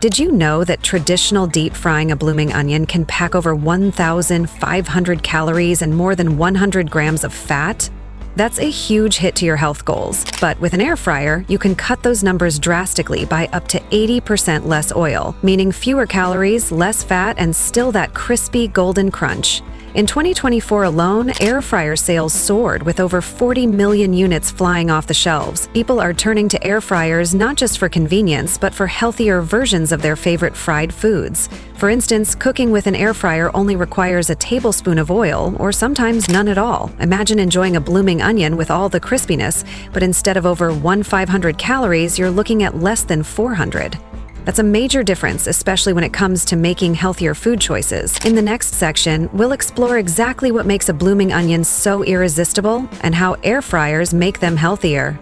Did you know that traditional deep frying a blooming onion can pack over 1,500 calories and more than 100 grams of fat? That's a huge hit to your health goals. But with an air fryer, you can cut those numbers drastically by up to 80% less oil, meaning fewer calories, less fat, and still that crispy golden crunch. In 2024 alone, air fryer sales soared with over 40 million units flying off the shelves. People are turning to air fryers not just for convenience, but for healthier versions of their favorite fried foods. For instance, cooking with an air fryer only requires a tablespoon of oil, or sometimes none at all. Imagine enjoying a blooming onion with all the crispiness, but instead of over 1,500 calories, you're looking at less than 400. That's a major difference, especially when it comes to making healthier food choices. In the next section, we'll explore exactly what makes a blooming onion so irresistible and how air fryers make them healthier.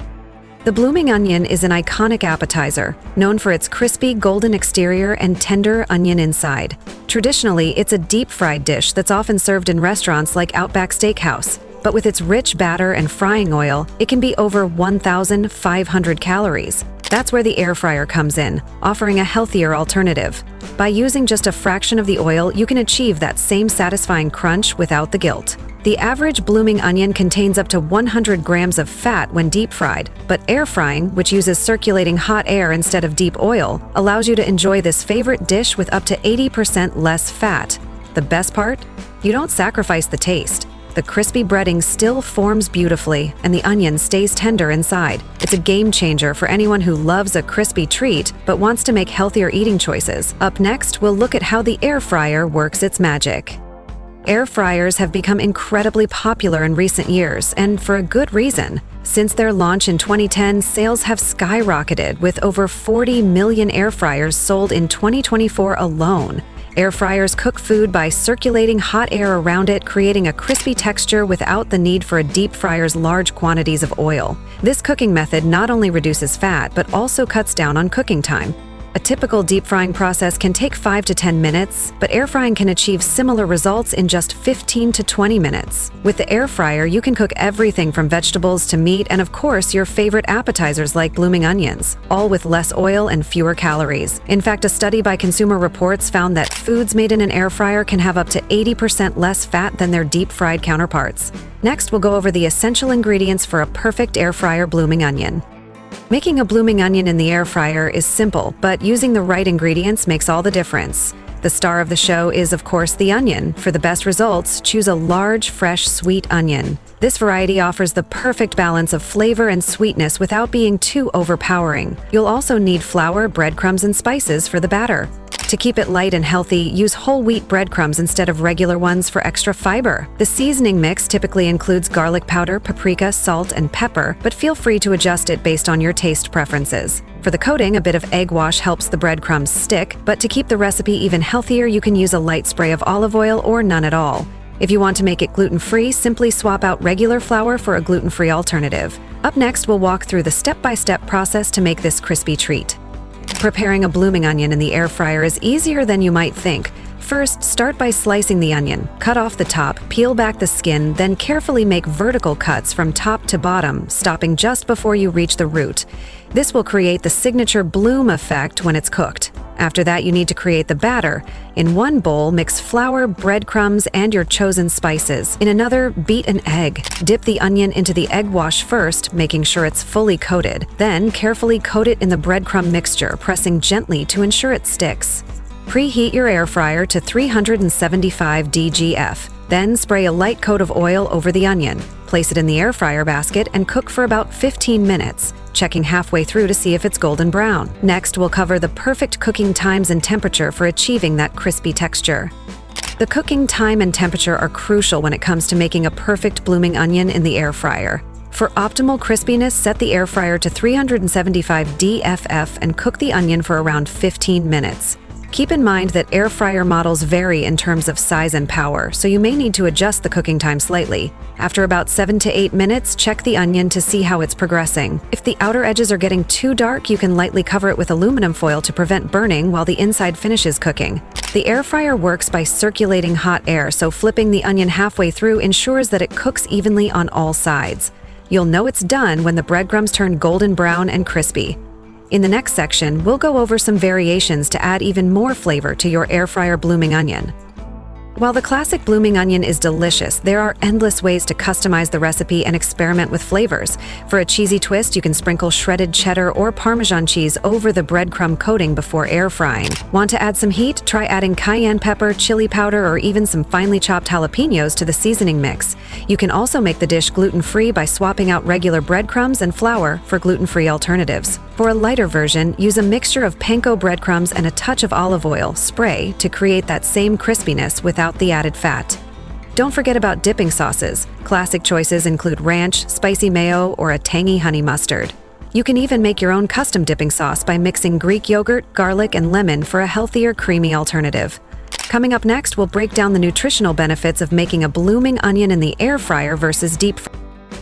The blooming onion is an iconic appetizer, known for its crispy golden exterior and tender onion inside. Traditionally, it's a deep-fried dish that's often served in restaurants like Outback Steakhouse. But with its rich batter and frying oil, it can be over 1,500 calories. That's where the air fryer comes in, offering a healthier alternative. By using just a fraction of the oil, you can achieve that same satisfying crunch without the guilt. The average blooming onion contains up to 100 grams of fat when deep fried, but air frying, which uses circulating hot air instead of deep oil, allows you to enjoy this favorite dish with up to 80% less fat. The best part? You don't sacrifice the taste. The crispy breading still forms beautifully, and the onion stays tender inside. It's a game changer for anyone who loves a crispy treat but wants to make healthier eating choices. Up next, we'll look at how the air fryer works its magic. Air fryers have become incredibly popular in recent years, and for a good reason. Since their launch in 2010, sales have skyrocketed, with over 40 million air fryers sold in 2024 alone. Air fryers cook food by circulating hot air around it, creating a crispy texture without the need for a deep fryer's large quantities of oil. This cooking method not only reduces fat, but also cuts down on cooking time. A typical deep frying process can take 5 to 10 minutes, but air frying can achieve similar results in just 15 to 20 minutes. With the air fryer, you can cook everything from vegetables to meat and, of course, your favorite appetizers like blooming onions, all with less oil and fewer calories. In fact, a study by Consumer Reports found that foods made in an air fryer can have up to 80% less fat than their deep-fried counterparts. Next, we'll go over the essential ingredients for a perfect air fryer blooming onion. Making a blooming onion in the air fryer is simple, but using the right ingredients makes all the difference. The star of the show is, of course, the onion. For the best results, choose a large, fresh, sweet onion. This variety offers the perfect balance of flavor and sweetness without being too overpowering. You'll also need flour, breadcrumbs, and spices for the batter. To keep it light and healthy, use whole wheat breadcrumbs instead of regular ones for extra fiber. The seasoning mix typically includes garlic powder, paprika, salt, and pepper, but feel free to adjust it based on your taste preferences. For the coating, a bit of egg wash helps the breadcrumbs stick, but to keep the recipe even healthier, you can use a light spray of olive oil or none at all. If you want to make it gluten-free, simply swap out regular flour for a gluten-free alternative. Up next, we'll walk through the step-by-step process to make this crispy treat. Preparing a blooming onion in the air fryer is easier than you might think. First, start by slicing the onion. Cut off the top, peel back the skin, then carefully make vertical cuts from top to bottom, stopping just before you reach the root. This will create the signature bloom effect when it's cooked. After that, you need to create the batter. In one bowl, mix flour, breadcrumbs, and your chosen spices. In another, beat an egg. Dip the onion into the egg wash first, making sure it's fully coated. Then, carefully coat it in the breadcrumb mixture, pressing gently to ensure it sticks. Preheat your air fryer to 375 DGF. Then spray a light coat of oil over the onion. Place it in the air fryer basket and cook for about 15 minutes, checking halfway through to see if it's golden brown. Next, we'll cover the perfect cooking times and temperature for achieving that crispy texture. The cooking time and temperature are crucial when it comes to making a perfect blooming onion in the air fryer. For optimal crispiness, set the air fryer to 375 DFF and cook the onion for around 15 minutes. Keep in mind that air fryer models vary in terms of size and power, so you may need to adjust the cooking time slightly. After about 7 to 8 minutes, check the onion to see how it's progressing. If the outer edges are getting too dark, you can lightly cover it with aluminum foil to prevent burning while the inside finishes cooking. The air fryer works by circulating hot air, so flipping the onion halfway through ensures that it cooks evenly on all sides. You'll know it's done when the breadcrumbs turn golden brown and crispy. In the next section, we'll go over some variations to add even more flavor to your air fryer blooming onion. While the classic blooming onion is delicious, there are endless ways to customize the recipe and experiment with flavors. For a cheesy twist, you can sprinkle shredded cheddar or Parmesan cheese over the breadcrumb coating before air frying. Want to add some heat? Try adding cayenne pepper, chili powder, or even some finely chopped jalapenos to the seasoning mix. You can also make the dish gluten-free by swapping out regular breadcrumbs and flour for gluten-free alternatives. For a lighter version, use a mixture of panko breadcrumbs and a touch of olive oil spray to create that same crispiness without the added fat. Don't forget about dipping sauces. Classic choices include ranch, spicy mayo, or a tangy honey mustard. You can even make your own custom dipping sauce by mixing Greek yogurt, garlic, and lemon for a healthier, creamy alternative. Coming up next, we'll break down the nutritional benefits of making a blooming onion in the air fryer versus deep fryer.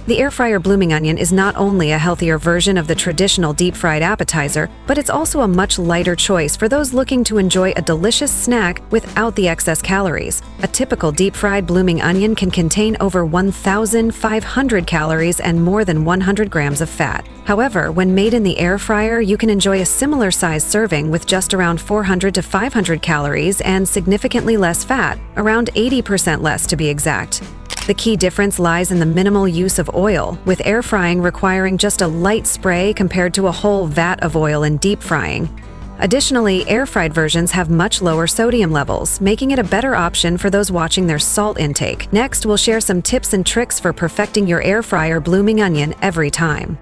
The air fryer blooming onion is not only a healthier version of the traditional deep-fried appetizer, but it's also a much lighter choice for those looking to enjoy a delicious snack without the excess calories. A typical deep-fried blooming onion can contain over 1,500 calories and more than 100 grams of fat. However, when made in the air fryer, you can enjoy a similar size serving with just around 400 to 500 calories and significantly less fat, around 80% less to be exact. The key difference lies in the minimal use of oil, with air frying requiring just a light spray compared to a whole vat of oil in deep frying. Additionally, air-fried versions have much lower sodium levels, making it a better option for those watching their salt intake. Next, we'll share some tips and tricks for perfecting your air fryer blooming onion every time.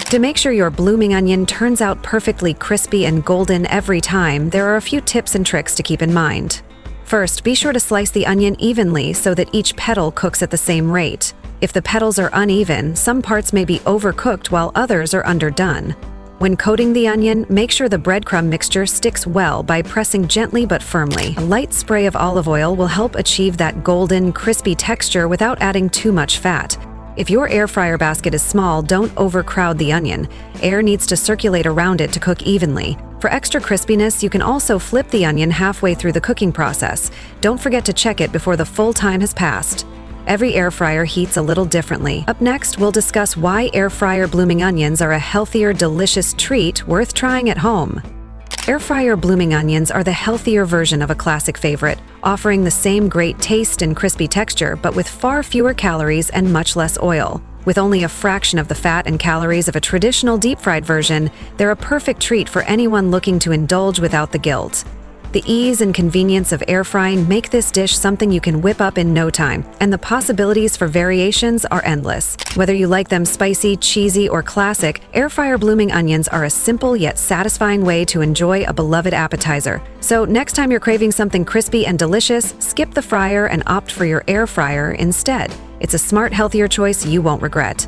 To make sure your blooming onion turns out perfectly crispy and golden every time, there are a few tips and tricks to keep in mind. First, be sure to slice the onion evenly so that each petal cooks at the same rate. If the petals are uneven, some parts may be overcooked while others are underdone. When coating the onion, make sure the breadcrumb mixture sticks well by pressing gently but firmly. A light spray of olive oil will help achieve that golden, crispy texture without adding too much fat. If your air fryer basket is small, don't overcrowd the onion. Air needs to circulate around it to cook evenly. For extra crispiness, you can also flip the onion halfway through the cooking process. Don't forget to check it before the full time has passed. Every air fryer heats a little differently. Up next, we'll discuss why air fryer blooming onions are a healthier, delicious treat worth trying at home. Air fryer blooming onions are the healthier version of a classic favorite, offering the same great taste and crispy texture, but with far fewer calories and much less oil. With only a fraction of the fat and calories of a traditional deep-fried version, they're a perfect treat for anyone looking to indulge without the guilt. The ease and convenience of air frying make this dish something you can whip up in no time, and the possibilities for variations are endless. Whether you like them spicy, cheesy, or classic, air fryer blooming onions are a simple yet satisfying way to enjoy a beloved appetizer. So next time you're craving something crispy and delicious, skip the fryer and opt for your air fryer instead. It's a smart, healthier choice you won't regret.